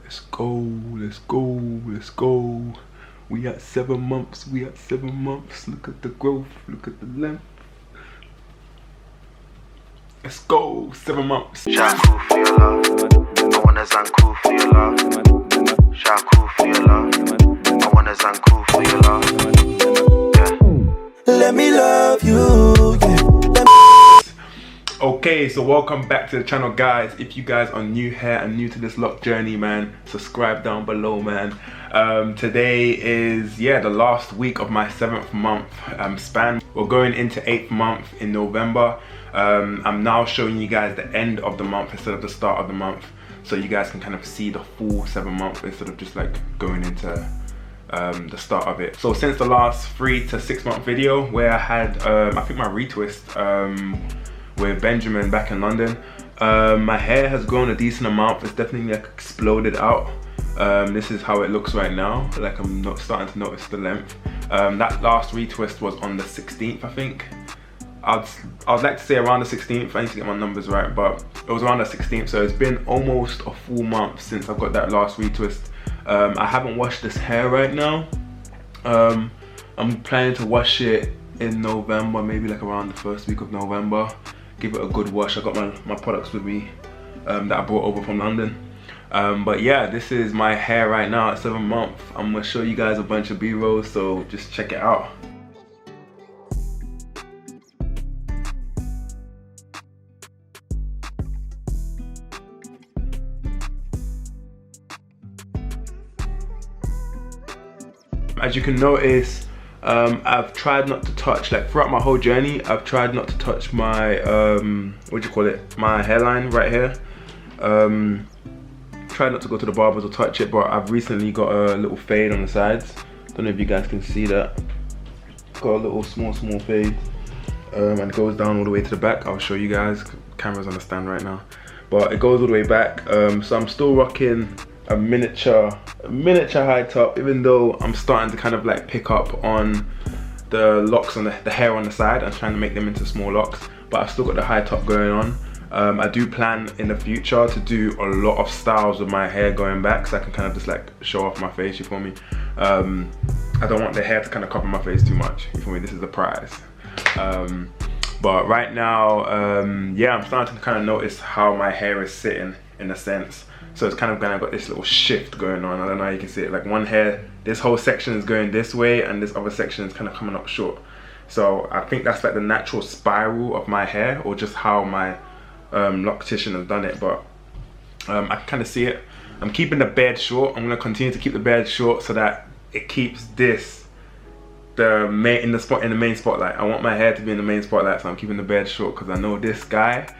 Let's go, let's go, let's go. We at 7 months, we at 7 months. Look at the growth, look at the length. Let's go, 7 months. Shaku for your love. I wanna zanku for your love. Shaku for your love. I wanna zanku for your love. Yeah. Let me love you. Yeah. Okay, so welcome back to the channel, guys. If you guys are new here and new to this lock journey, man, subscribe down below, man. Today is the last week of my 7th month span. We're going into 8th month in November. I'm now showing you guys the end of the month instead of the start of the month, so you guys can kind of see the full 7 months instead of just like going into the start of it. So since the last 3 to 6 month video where I had I think my retwist with Benjamin back in London, my hair has grown a decent amount. It's definitely like exploded out. This is how it looks right now. Like I'm not starting to notice the length. That last retwist was on the 16th, I think. I'd like to say around the 16th. I need to get my numbers right, but it was around the 16th. So it's been almost a full month since I've got that last retwist. I haven't washed this hair right now. I'm planning to wash it in November, maybe like around the first week of November. Give it a good wash. I got my products with me that I brought over from London. But yeah, this is my hair right now at 7 months. I'm gonna show you guys a bunch of B-rolls, so just check it out. As you can notice, I've tried not to touch, like throughout my whole journey, I've tried not to touch my, my hairline right here. Tried not to go to the barbers or touch it, but I've recently got a little fade on the sides. Don't know if you guys can see that. Got a little small fade, and it goes down all the way to the back. I'll show you guys, camera's on the stand right now. But it goes all the way back, so I'm still rocking a miniature high top, even though I'm starting to kind of like pick up on the locks on the hair on the side and trying to make them into small locks, but I've still got the high top going on. I do plan in the future to do a lot of styles with my hair going back, so I can kind of just like show off my face, you feel me? I don't want the hair to kind of cover my face too much, you feel me? This is the prize. But right now, yeah, I'm starting to kind of notice how my hair is sitting in a sense. So it's kind of got this little shift going on. I don't know how you can see it. Like one hair, this whole section is going this way and this other section is kind of coming up short. So I think that's like the natural spiral of my hair, or just how my loctician has done it. But I can kind of see it. I'm keeping the beard short. I'm gonna continue to keep the beard short so that it keeps this in the main spotlight. I want my hair to be in the main spotlight, so I'm keeping the beard short because I know this guy.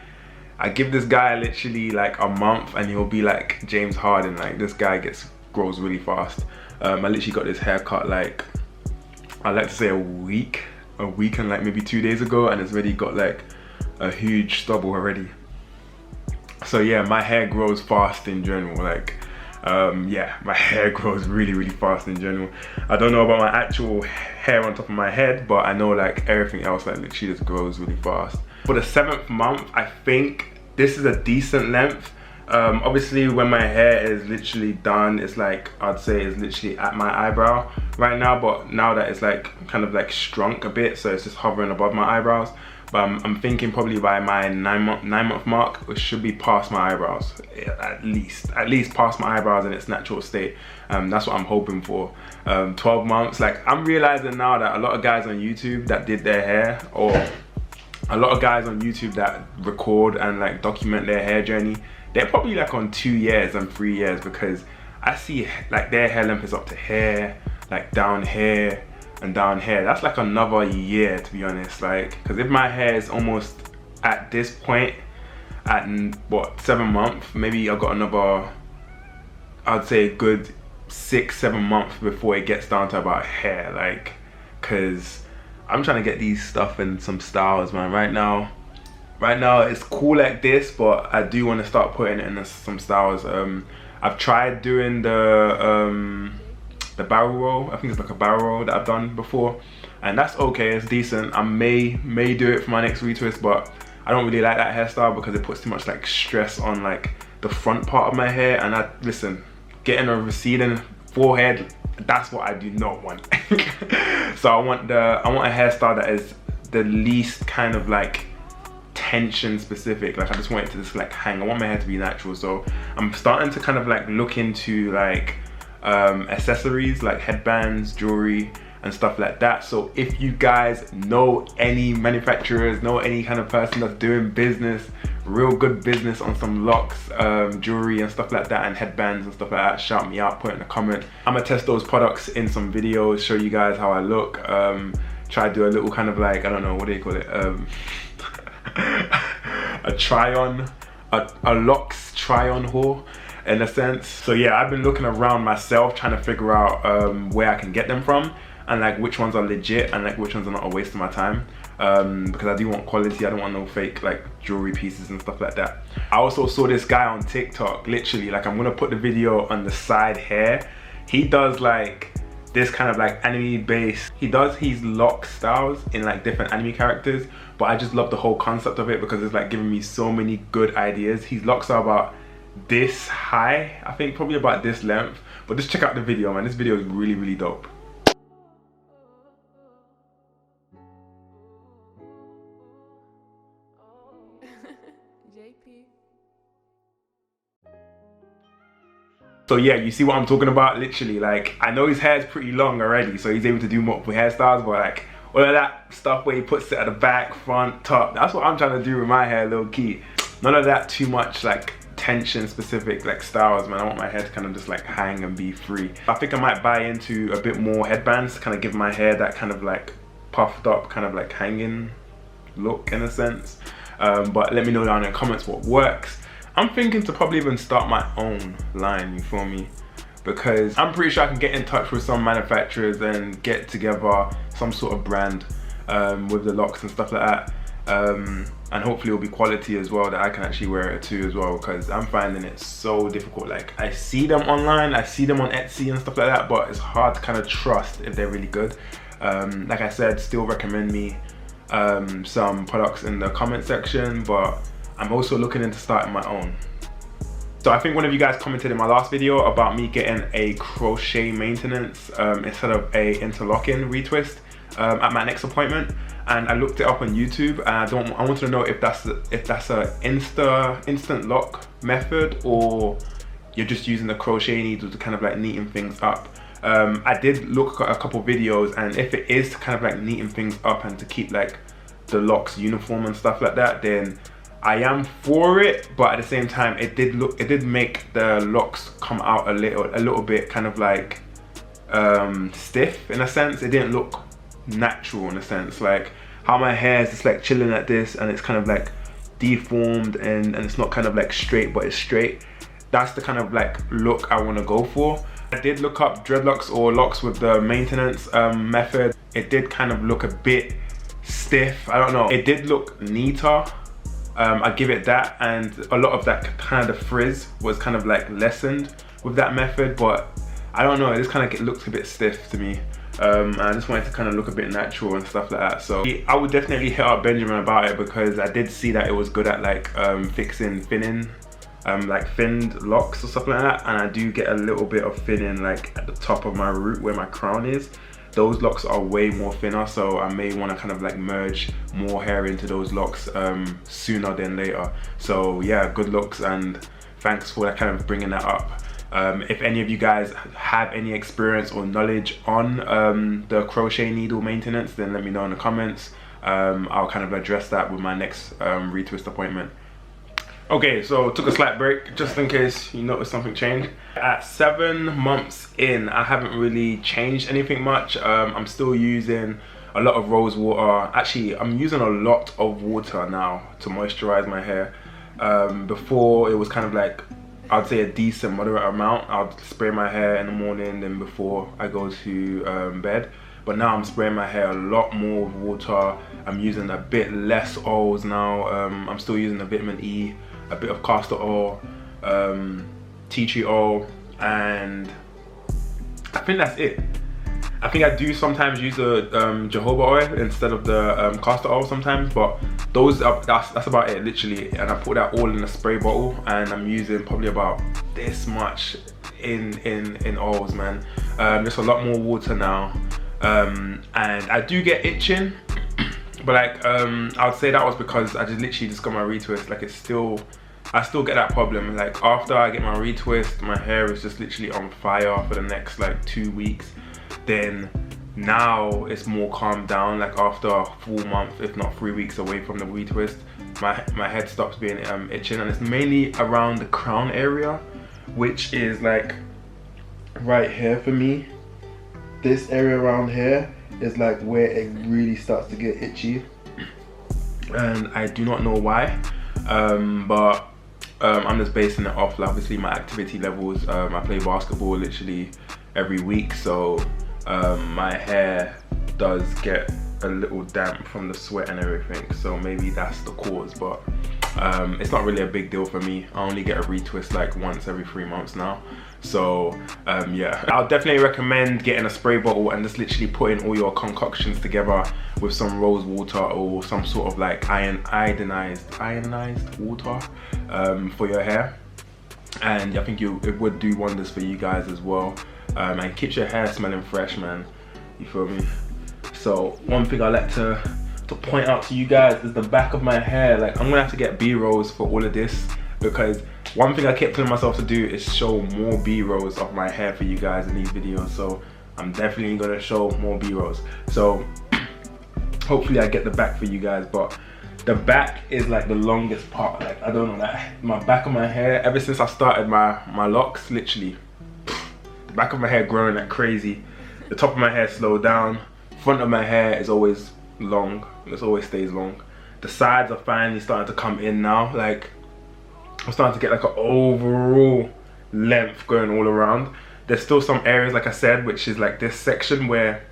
I give this guy literally like a month and he'll be like James Harden. Like this guy grows really fast. I literally got this haircut like, I'd like to say a week and like maybe 2 days ago, and it's already got like a huge stubble already. So yeah, my hair grows fast in general. Like yeah, my hair grows really fast in general. I don't know about my actual hair on top of my head, but I know like everything else like literally just grows really fast. For the 7th month, I think this is a decent length. Obviously when my hair is literally done, it's like, I'd say it's literally at my eyebrow right now, but now that it's like kind of like shrunk a bit, so it's just hovering above my eyebrows. But I'm thinking probably by my 9 month mark, it should be past my eyebrows, at least past my eyebrows in its natural state. That's what I'm hoping for. 12 months, like I'm realizing now that a lot of guys on YouTube that did their hair, or a lot of guys on YouTube that record and like document their hair journey, they're probably like on 2 years and 3 years, because I see like their hair length is up to here, like down here and down here. That's like another year, to be honest. Like, because if my hair is almost at this point at what, 7 months, maybe I've got another, I'd say a good 6-7 months before it gets down to about hair. Like, because I'm trying to get these stuff in some styles, man. Right now it's cool like this, but I do want to start putting it in some styles. I've tried doing the barrel roll. I think it's like a barrel roll that I've done before, and that's okay, it's decent. I may do it for my next retwist, but I don't really like that hairstyle because it puts too much like stress on like the front part of my hair. And listen, getting a receding forehead, that's what I do not want. So I want a hairstyle that is the least kind of like tension specific. Like I just want it to just like hang. I want my hair to be natural. So I'm starting to kind of like look into like accessories like headbands, jewelry and stuff like that. So if you guys know any manufacturers, know any kind of person that's doing business, real good business on some locks, jewelry and stuff like that, and headbands and stuff like that, shout me out, put it in a comment. I'm gonna test those products in some videos, show you guys how I look, try to do a little kind of like, I don't know, what do you call it, a try on, a LOCS try on haul in a sense. So yeah, I've been looking around myself trying to figure out where I can get them from, and like which ones are legit and like which ones are not a waste of my time, because I do want quality. I don't want no fake like jewelry pieces and stuff like that. I also saw this guy on TikTok, literally, like I'm gonna put the video on the side here. He does like this kind of like anime based, he does his lock styles in like different anime characters, but I just love the whole concept of it because it's like giving me so many good ideas. His locks are about this high, I think probably about this length, but just check out the video, man. This video is really, really dope. So yeah, you see what I'm talking about? Literally, like, I know his hair is pretty long already, so he's able to do multiple hairstyles, but like, all of that stuff where he puts it at the back, front, top, that's what I'm trying to do with my hair, low key. None of that too much like tension specific like styles, man. I want my hair to kind of just like hang and be free. I think I might buy into a bit more headbands to kind of give my hair that kind of like puffed up, kind of like hanging look in a sense. But let me know down in the comments what works. I'm thinking to probably even start my own line, you feel me? Because I'm pretty sure I can get in touch with some manufacturers and get together some sort of brand with the locks and stuff like that. And hopefully it'll be quality as well, that I can actually wear it too as well, because I'm finding it so difficult. Like, I see them online, I see them on Etsy and stuff like that, but it's hard to kind of trust if they're really good. Like I said, still recommend me some products in the comment section, but I'm also looking into starting my own. So I think one of you guys commented in my last video about me getting a crochet maintenance instead of a interlocking retwist at my next appointment, and I looked it up on YouTube, and I wanted to know if that's a instant lock method, or you're just using the crochet needle to kind of like neaten things up. I did look at a couple videos, and if it is to kind of like neaten things up and to keep like the locks uniform and stuff like that, then I am for it. But at the same time, it did make the locks come out a little bit kind of like stiff in a sense. It didn't look natural in a sense, like how my hair is just like chilling like this, and it's kind of like deformed, and it's not kind of like straight, but it's straight. That's the kind of like look I want to go for. I did look up dreadlocks or locks with the maintenance method. It did kind of look a bit stiff, I don't know. It did look neater, I give it that, and a lot of that kind of frizz was kind of like lessened with that method, but I don't know, it just kind of looks a bit stiff to me. I just wanted to kind of look a bit natural and stuff like that. So I would definitely hit up Benjamin about it, because I did see that it was good at like fixing thinning, like thinned locks or stuff like that, and I do get a little bit of thinning like at the top of my root where my crown is. Those locks are way more thinner, so I may want to kind of like merge more hair into those locks sooner than later. So yeah, good looks, and thanks for kind of bringing that up. If any of you guys have any experience or knowledge on the crochet needle maintenance, then let me know in the comments. I'll kind of address that with my next retwist appointment. Okay, so took a slight break just in case you noticed something changed. At 7 months in, I haven't really changed anything much. I'm still using a lot of rose water. Actually, I'm using a lot of water now to moisturize my hair. Before, it was kind of like, I'd say a decent moderate amount. I'll spray my hair in the morning, then before I go to bed. But now I'm spraying my hair a lot more with water. I'm using a bit less oils now. I'm still using the vitamin E, a bit of castor oil, tea tree oil, and I think that's it. I think I do sometimes use the jojoba oil instead of the castor oil sometimes, but that's about it literally. And I put that all in a spray bottle, and I'm using probably about this much in oils, man. Just a lot more water now, and I do get itching, but like I would say that was because I literally just got my retwist. Like I still get that problem. Like after I get my retwist, my hair is just literally on fire for the next like 2 weeks. Then now it's more calmed down. Like after a full month, if not 3 weeks away from the retwist, my head stops being itching, and it's mainly around the crown area, which is like right here for me. This area around here is like where it really starts to get itchy, and I do not know why, but I'm just basing it off obviously my activity levels. I play basketball literally every week, so my hair does get a little damp from the sweat and everything, so maybe that's the cause, but it's not really a big deal for me. I only get a retwist like once every 3 months now, so yeah, I'll definitely recommend getting a spray bottle and just literally putting all your concoctions together with some rose water or some sort of like ionized water for your hair, and I think it would do wonders for you guys as well, and keeps your hair smelling fresh, man. You feel me? So one thing I like to point out to you guys is the back of my hair. Like I'm gonna have to get B-rolls for all of this, because one thing I kept telling myself to do is show more B-rolls of my hair for you guys in these videos. So I'm definitely gonna show more B-rolls. So hopefully I get the back for you guys, but the back is like the longest part. Like I don't know, that my back of my hair, ever since I started my locks, literally the back of my hair growing like crazy. The top of my hair slowed down. Front of my hair is always long. It always stays long. The sides are finally starting to come in now. Like I'm starting to get like an overall length going all around. There's still some areas, like I said, which is like this section where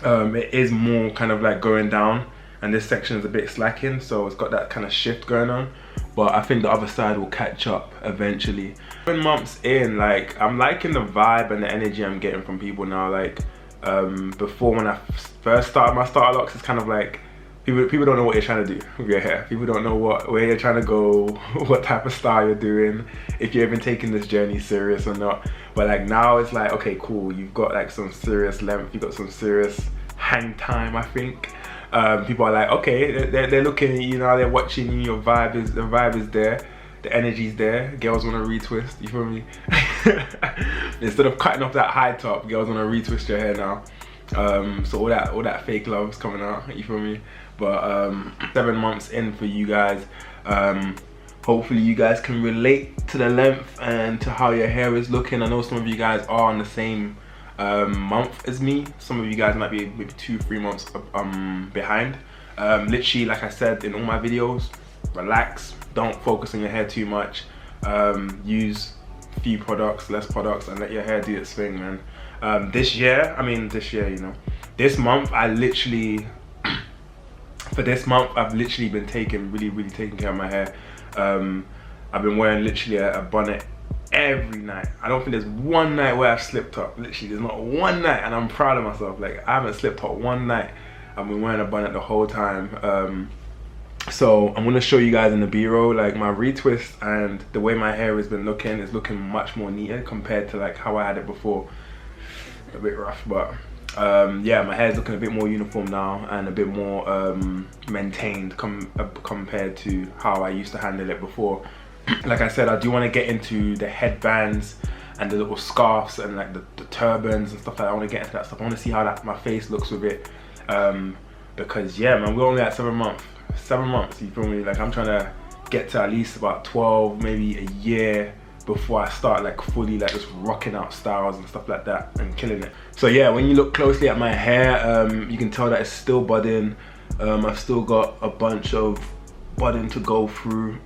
it is more kind of like going down, and this section is a bit slacking, so it's got that kind of shift going on. But I think the other side will catch up eventually. 7 months in, like I'm liking the vibe and the energy I'm getting from people now. Like before, when I first started my starter locks, it's kind of like people don't know what you're trying to do with your hair. People don't know where you're trying to go, what type of style you're doing, if you're even taking this journey serious or not. But like now it's like, okay, cool, you've got like some serious length, you've got some serious hang time, I think. People are like, okay, they're looking at you now, they're watching you, the vibe is there, the energy's there. Girls want to retwist, you feel me? Instead of cutting off that high top, girls want to retwist your hair now. So all that fake love's coming out, you feel me? But 7 months in for you guys. Hopefully you guys can relate to the length and to how your hair is looking. I know some of you guys are on the same month as me. Some of you guys might be maybe 2-3 months behind. Literally, like I said in all my videos, relax, don't focus on your hair too much. Use few products, less products, and let your hair do its thing, man. This year, you know, this month I literally for this month I've literally been really taking care of my hair. I've been wearing literally a bonnet every night. I don't think there's one night where I've slipped up. Literally, there's not one night, and I'm proud of myself. Like I haven't slipped up one night. I've been wearing a bonnet the whole time. So I'm gonna show you guys in the B-roll like my retwist, and the way my hair has been looking is looking much more neater compared to like how I had it before. A bit rough, but yeah, my hair is looking a bit more uniform now and a bit more maintained compared to how I used to handle it before. Like I said, I do want to get into the headbands and the little scarves and like the turbans and stuff like that. I want to get into that stuff. I want to see how my face looks with it, because yeah, man, we're only at 7 months. 7 months, you feel me? Like I'm trying to get to at least about 12, maybe a year before I start like fully like just rocking out styles and stuff like that and killing it. So yeah, when you look closely at my hair, you can tell that it's still budding. I've still got a bunch of budding to go through.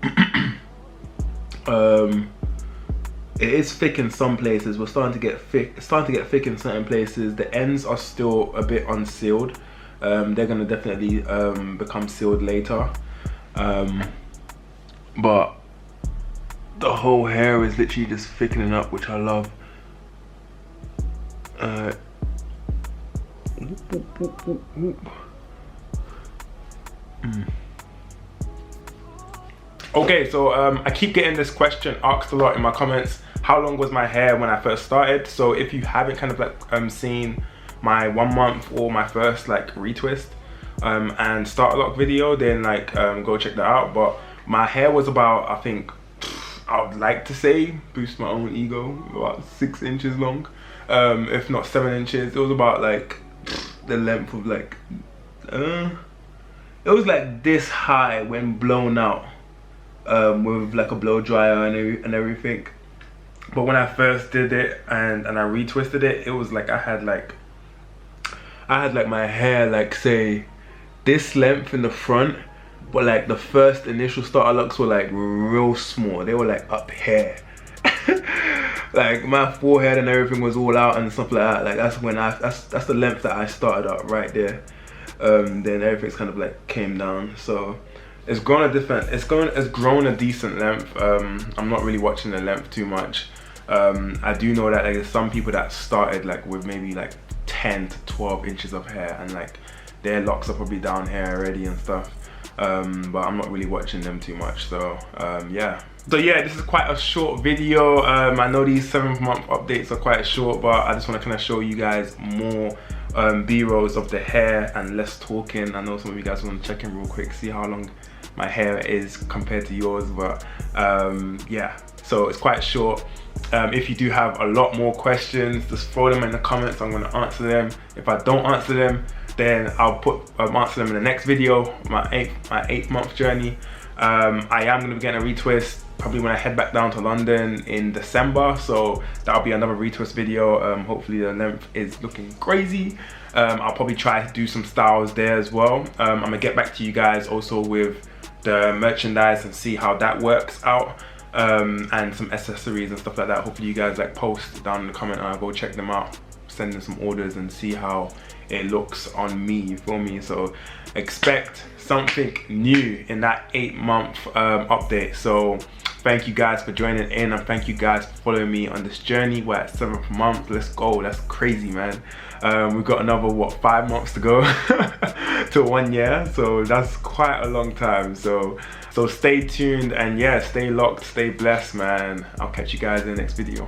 It is thick in some places. We're starting to get thick. It's starting to get thick in certain places. The ends are still a bit unsealed. They're gonna definitely become sealed later. But the whole hair is literally just thickening up, which I love. Okay, so I keep getting this question asked a lot in my comments. how long was my hair when I first started. So if you haven't kind of like seen my 1 month or my first like retwist and starter lock video, then like go check that out. But my hair was about, I think, I would like to say, boost my own ego, about 6 inches long, if not 7 inches. It was about like the length of like it was like this high when blown out with like a blow dryer and everything. But when I first did it and I retwisted it, it was like I had like my hair like, say, this length in the front, but like the first initial starter locks were like real small. They were like up here. Like my forehead and everything was all out and stuff like that. Like that's when that's the length that I started out right there. Then everything's kind of like came down. So it's grown a decent length. I'm not really watching the length too much. I do know that like there's some people that started like with maybe like 10 to 12 inches of hair, and like their locks are probably down here already and stuff. But I'm not really watching them too much. So yeah. So yeah, this is quite a short video. I know these 7th month updates are quite short, but I just want to kind of show you guys more B-rolls of the hair and less talking. I know some of you guys want to check in real quick, see how long my hair is compared to yours, but yeah, so it's quite short. If you do have a lot more questions, just throw them in the comments. I'm going to answer them. If I don't answer them, then I'll answer them in the next video, my 8th month journey. I am going to be getting a retwist probably when I head back down to London in December, so that'll be another retwist video. Hopefully the length is looking crazy. I'll probably try to do some styles there as well. I'm gonna get back to you guys also with the merchandise and see how that works out, and some accessories and stuff like that. Hopefully you guys like post down in the comment and I'll go check them out, send in some orders and see how it looks on me, you feel me? So expect something new in that 8th month update. So thank you guys for joining in, and thank you guys for following me on this journey. We're at 7th month. Let's go. That's crazy, man. We've got another, what, 5 months to go to 1 year, so that's quite a long time. So stay tuned, and yeah, stay locked, stay blessed, man. I'll catch you guys in the next video.